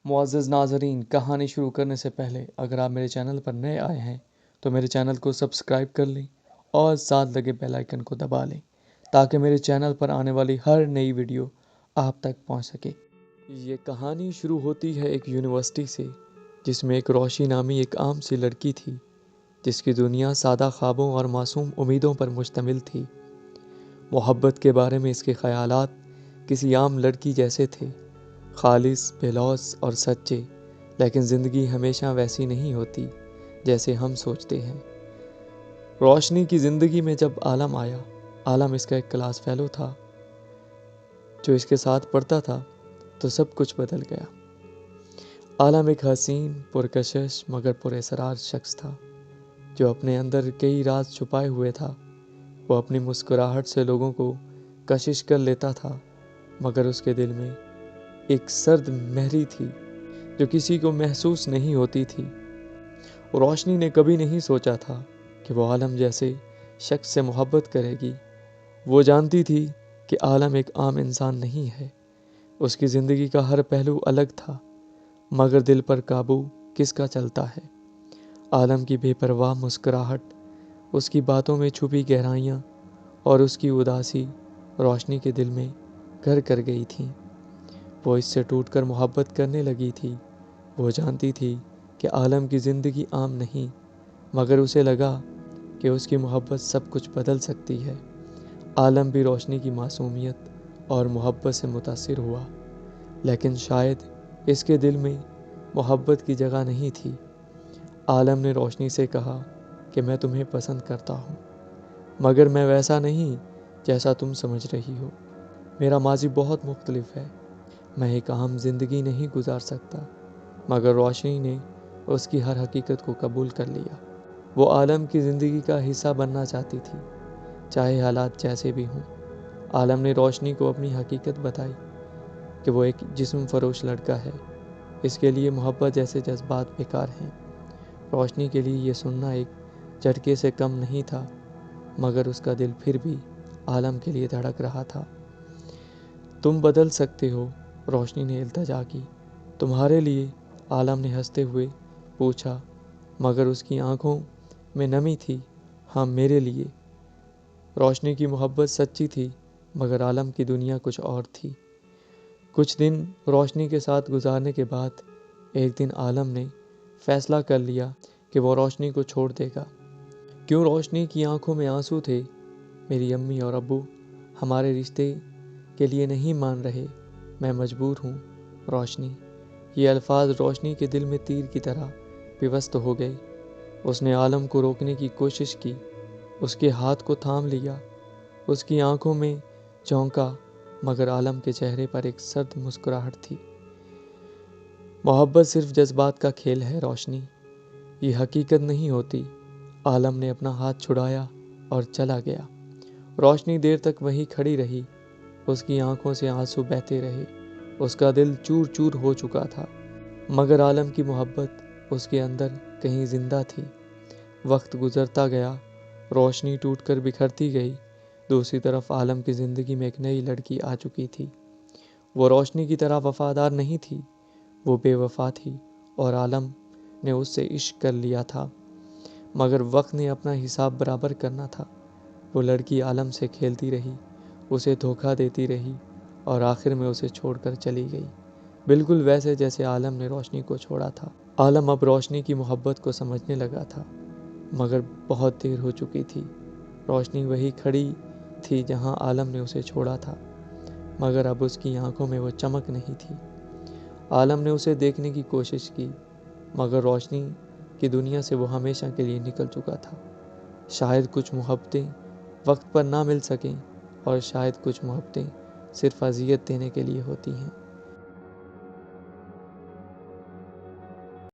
معزز ناظرین، کہانی شروع کرنے سے پہلے اگر آپ میرے چینل پر نئے آئے ہیں تو میرے چینل کو سبسکرائب کر لیں اور ساتھ لگے بیل آئیکن کو دبا لیں تاکہ میرے چینل پر آنے والی ہر نئی ویڈیو آپ تک پہنچ سکے۔ یہ کہانی شروع ہوتی ہے ایک یونیورسٹی سے، جس میں ایک روشنی نامی ایک عام سی لڑکی تھی، جس کی دنیا سادہ خوابوں اور معصوم امیدوں پر مشتمل تھی۔ محبت کے بارے میں اس کے خیالات کسی عام لڑکی جیسے تھے، خالص، بے لوث اور سچے، لیکن زندگی ہمیشہ ویسی نہیں ہوتی جیسے ہم سوچتے ہیں۔ روشنی کی زندگی میں جب عالم آیا، عالم اس کا ایک کلاس فیلو تھا جو اس کے ساتھ پڑھتا تھا، تو سب کچھ بدل گیا۔ عالم ایک حسین، پرکشش مگر پر اسرار شخص تھا جو اپنے اندر کئی راز چھپائے ہوئے تھا۔ وہ اپنی مسکراہٹ سے لوگوں کو کشش کر لیتا تھا، مگر اس کے دل میں ایک سرد مہری تھی جو کسی کو محسوس نہیں ہوتی تھی۔ روشنی نے کبھی نہیں سوچا تھا کہ وہ عالم جیسے شخص سے محبت کرے گی۔ وہ جانتی تھی کہ عالم ایک عام انسان نہیں ہے، اس کی زندگی کا ہر پہلو الگ تھا، مگر دل پر قابو کس کا چلتا ہے؟ عالم کی بے پرواہ مسکراہٹ، اس کی باتوں میں چھپی گہرائیاں اور اس کی اداسی روشنی کے دل میں گھر کر گئی تھیں۔ وہ اس سے ٹوٹ کر محبت کرنے لگی تھی۔ وہ جانتی تھی کہ عالم کی زندگی عام نہیں، مگر اسے لگا کہ اس کی محبت سب کچھ بدل سکتی ہے۔ عالم بھی روشنی کی معصومیت اور محبت سے متاثر ہوا، لیکن شاید اس کے دل میں محبت کی جگہ نہیں تھی۔ عالم نے روشنی سے کہا کہ میں تمہیں پسند کرتا ہوں، مگر میں ویسا نہیں جیسا تم سمجھ رہی ہو۔ میرا ماضی بہت مختلف ہے، میں ایک عام زندگی نہیں گزار سکتا۔ مگر روشنی نے اس کی ہر حقیقت کو قبول کر لیا۔ وہ عالم کی زندگی کا حصہ بننا چاہتی تھی، چاہے حالات جیسے بھی ہوں۔ عالم نے روشنی کو اپنی حقیقت بتائی کہ وہ ایک جسم فروش لڑکا ہے، اس کے لیے محبت جیسے جذبات بیکار ہیں۔ روشنی کے لیے یہ سننا ایک جھٹکے سے کم نہیں تھا، مگر اس کا دل پھر بھی عالم کے لیے دھڑک رہا تھا۔ تم بدل سکتے ہو، روشنی نے التجا کی۔ تمہارے لیے؟ عالم نے ہنستے ہوئے پوچھا، مگر اس کی آنکھوں میں نمی تھی۔ ہاں، میرے لیے۔ روشنی کی محبت سچی تھی، مگر عالم کی دنیا کچھ اور تھی۔ کچھ دن روشنی کے ساتھ گزارنے کے بعد ایک دن عالم نے فیصلہ کر لیا کہ وہ روشنی کو چھوڑ دے گا۔ کیوں؟ روشنی کی آنکھوں میں آنسو تھے۔ میری امی اور ابو ہمارے رشتے کے لیے نہیں مان رہے، میں مجبور ہوں۔ روشنی، یہ الفاظ روشنی کے دل میں تیر کی طرح پیوست ہو گئے۔ اس نے عالم کو روکنے کی کوشش کی، اس کے ہاتھ کو تھام لیا، اس کی آنکھوں میں جھونکا، مگر عالم کے چہرے پر ایک سرد مسکراہٹ تھی۔ محبت صرف جذبات کا کھیل ہے روشنی، یہ حقیقت نہیں ہوتی۔ عالم نے اپنا ہاتھ چھڑایا اور چلا گیا۔ روشنی دیر تک وہیں کھڑی رہی، اس کی آنکھوں سے آنسو بہتے رہے، اس کا دل چور چور ہو چکا تھا، مگر عالم کی محبت اس کے اندر کہیں زندہ تھی۔ وقت گزرتا گیا، روشنی ٹوٹ کر بکھرتی گئی۔ دوسری طرف عالم کی زندگی میں ایک نئی لڑکی آ چکی تھی۔ وہ روشنی کی طرح وفادار نہیں تھی، وہ بے وفا تھی، اور عالم نے اس سے عشق کر لیا تھا، مگر وقت نے اپنا حساب برابر کرنا تھا۔ وہ لڑکی عالم سے کھیلتی رہی، اسے دھوکہ دیتی رہی، اور آخر میں اسے چھوڑ کر چلی گئی، بالکل ویسے جیسے عالم نے روشنی کو چھوڑا تھا۔ عالم اب روشنی کی محبت کو سمجھنے لگا تھا، مگر بہت دیر ہو چکی تھی۔ روشنی وہی کھڑی تھی جہاں عالم نے اسے چھوڑا تھا، مگر اب اس کی آنکھوں میں وہ چمک نہیں تھی۔ عالم نے اسے دیکھنے کی کوشش کی، مگر روشنی کی دنیا سے وہ ہمیشہ کے لیے نکل چکا تھا۔ شاید کچھ محبتیں وقت پر نہ مل سکیں، اور شاید کچھ محبتیں صرف اذیت دینے کے لیے ہوتی ہیں۔